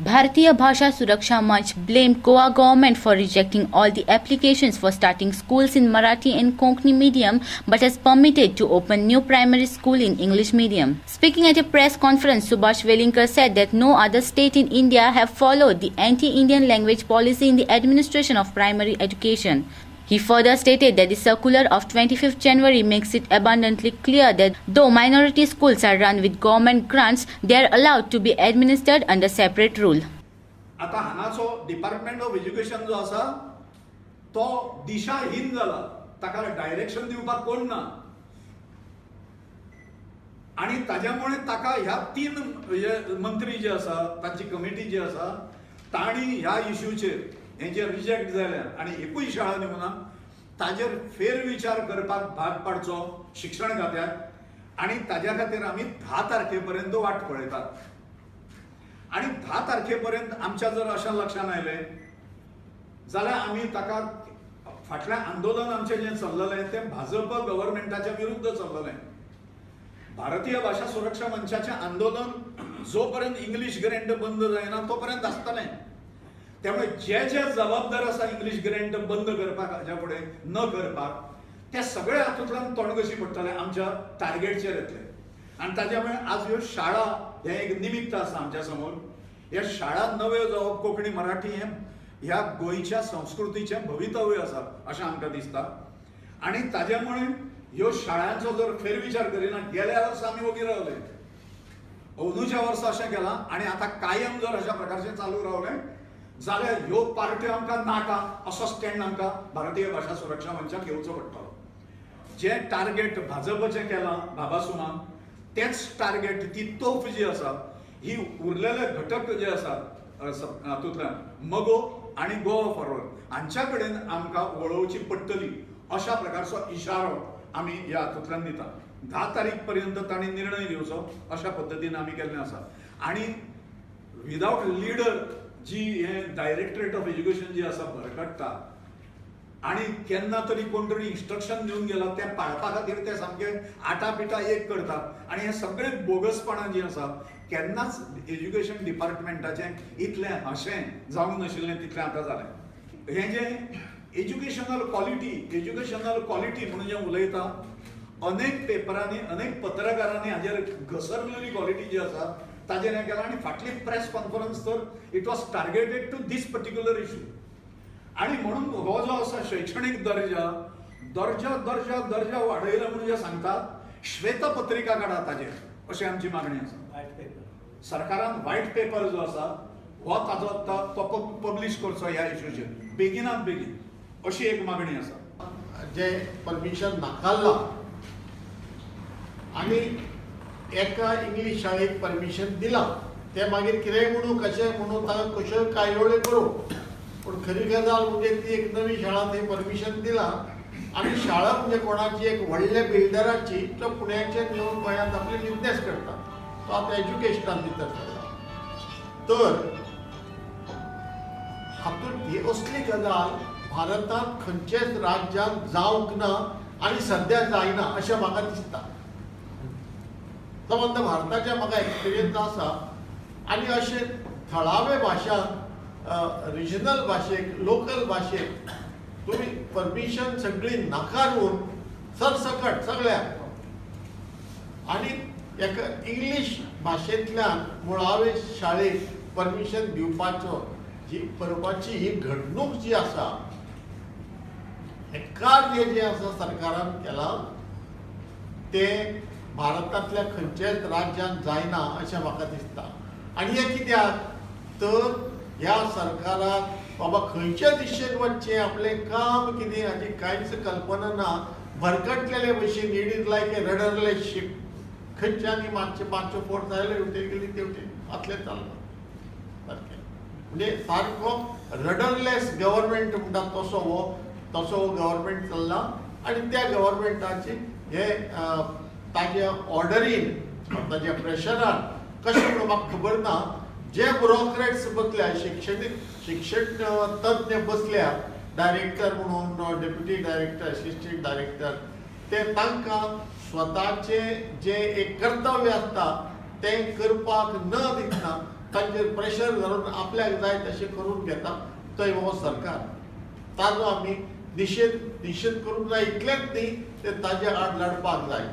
Bharatiya Bhasha Suraksha Manch blamed Goa government for rejecting all the applications for starting schools in Marathi and Konkani medium but has permitted to open new primary school in English medium. Speaking at a press conference, Subhash Velinkar said that no other state in India have followed the anti-Indian language policy in the administration of primary education. He further stated that the circular of 25th January makes it abundantly clear that though minority schools are run with government grants, they are allowed to be administered under separate rule. आता हांगाचो department of education जो आसा तो दिशाहीन जाला, ताका direction दिवपाक कोण ना आणि ताज्यामुळे ताका ह्या तीन मंत्री जे आसा तांची कमिटी जी आसा तांणी ह्या इश्यूचेर हे जे रिजेक्ट जाले आणि एकूय शाळा निवना ताजेर फेरविचार करपाक भाग पाडचो शिक्षण खात्याक आणि ताज्या खातीर आमी 10 तारखेपर्यंत वाट पळयतात आणि 10 तारखेपर्यंत आमच्या जर अशा लक्षात आयले जाल्यार आमी ताका फाटलें आंदोलन आमचें जें चल्ललें तें भाजप गव्हर्नमेंटाच्या विरुद्ध चल्ललें. भारतीय भाषा सुरक्षा मंचाचें आंदोलन जोपर्यंत इंग्लीश ग्रँट बंद जायना तोपर्यंत आसतलें. त्यामुळे जे जबाबदार आसा इंग्लीश ग्रँट बंद करपाक हाज्या फुडें न करपाक ते सगळे हातूंतल्यान तोंड कशी पडटले आमच्या टार्गेटचेर येतले आनी ताज्या मुळे आज ह्यो शाळा हे एक निमित्त आसा आमच्या समोर. ह्या शाळा नव्यो जावप कोंकणी मराठी हे ह्या गोंयच्या संस्कृतीचें भवितव्य आसा अशें आमकां दिसता आनी ताज्या मुळे ह्यो शाळांचो जर फेरविचार करिना गेल्या वर्सा आमी वोगी रावले, अंदूच्या वर्सा अशें केलां आनी आतां कायम जर अशा प्रकारचें चालू रावलें जाल्यार ह्यो पार्ट्यो आमकां नाका असो स्टँड आमकां भारतीय भाषा सुरक्षा मंचाक घेवचो पडटलो. जे टार्गेट भाजपचें केलां बाबासुमान तेच टार्गेट ती तोफ जी आसा ही उरलेले घटक जे आसात हातूंतल्यान मगो आनी गोवा फॉरवर्ड हांच्या कडेन आमकां वळोवची पडटली अशा प्रकारचो इशारो आमी ह्या हातूंतल्यान दिता. 10 तारीख पर्यंत तांणी निर्णय घेवचो अशा पद्दतीन आमी केल्लें आसा आनी विदाउट लिडर जी हे डायरेक्टरेट ऑफ एज्युकेशन जी आसा भरकटता आणि केन्ना तरी कोण तरी इन्स्ट्रक्शन दिवन गेला ते पाळपा खातीर ते सामके आटापिटा एक करतात आणि हे सगळे बोगसपणां जी आसा केन्नाच एज्युकेशन डिपार्टमेंटाचें इतलें हशें जावंक नाशिल्लें तितलें आतां जालें. हें जें एज्युकेशनल क्वॉलिटी म्हणून जें उलयता अनेक पेपरांनी अनेक पत्रकारांनी हाजेर घसरलेली क्वॉलिटी जी आसा ताजेर हें केलां आनी फाटली प्रेस कॉन्फरन्स तर it was targeted to this particular issue आणि म्हणून हो जो आसा शैक्षणीक दर्जा वाडयला म्हणून जे सांगतात श्वेतपत्रिका काडा ताजेर अशी आमची मागणी आसा. सरकारान व्हायट पेपर जो आसा हो ताजो तो पब्लीश करचो ह्या इश्यूचेर बेगिनात बेगीन अशी एक मागणी आसा. जे परमिशन नाकारलां आनी एका इंग्लीश शाळेक परमिशन दिलां ते मागीर कितेंय म्हणून कशें म्हणून ताका कश्यो काययोळ्यो करूं पूण खरी गजाल म्हणजे ती एक नवी शाळा थंय परमिशन दिलां आनी शाळा म्हणजे कोणाची एक व्हडल्या बिल्डराची तो पुण्याचेर येवन गोंयांत आपले बिझनेस करता तो आतां एज्युकेशनान भितर सरला. तर हातूंत ही असली गजाल भारतांत खंयचेच राज्यांत जावंक ना आनी सद्या जायना अशें म्हाका दिसता. संबंद भारताच्या म्हाका एक्सपिरियन्स आसा आनी अशे थळावे भाशांक रिजनल भाशेक लोकल भाशेक तुमी परमिशन सगळी नाकारून सरसकट सगळ्याक आनी एका इंग्लीश भाशेंतल्यान मुळावे शाळेक परमिशन दिवपाचो जी करपाची ही घडणूक जी आसा हे कार्य जे आसा सरकारान केलां तें भारतांतल्या खंयचेच राज्यांत जायना अशें म्हाका दिसता. आनी हें कित्याक तर ह्या सरकाराक बाबा खंयच्या दिशेन वचचें आपलें काम कितें हाची कांयच कल्पना ना. भरकटलेले भशेन it is like a rudderless ship खंयच्यानी मातशें फोर्स आयले हेवटेन गेली तेवटेन आतलें चल्लां सारकें म्हणजे सारको रडरलेस गव्हर्मेंट म्हणटा तसो गव्हर्मेंट चल्ला आनी त्या गव्हर्मेंटाची हे ताज्या ऑर्डरीन ताज्या प्रेशरान कशें म्हणून म्हाका खबर ना जे ब्युरोक्रेट्स बसल्या शिक्षण तज्ञ बसल्या डायरेक्टर म्हणून डेप्युटी डायरेक्टर असिस्टंट डायरेक्टर ते तांकां स्वताचे जे एक कर्तव्य आसता तें करपाक न दितना तांचेर प्रेशर घालून आपल्याक जाय तशें करून घेता तो हो सरकार. ताजो आमी निशेध करूंक जाय इतलेंच न्ही, ते ताजे आड लडपाक जाय.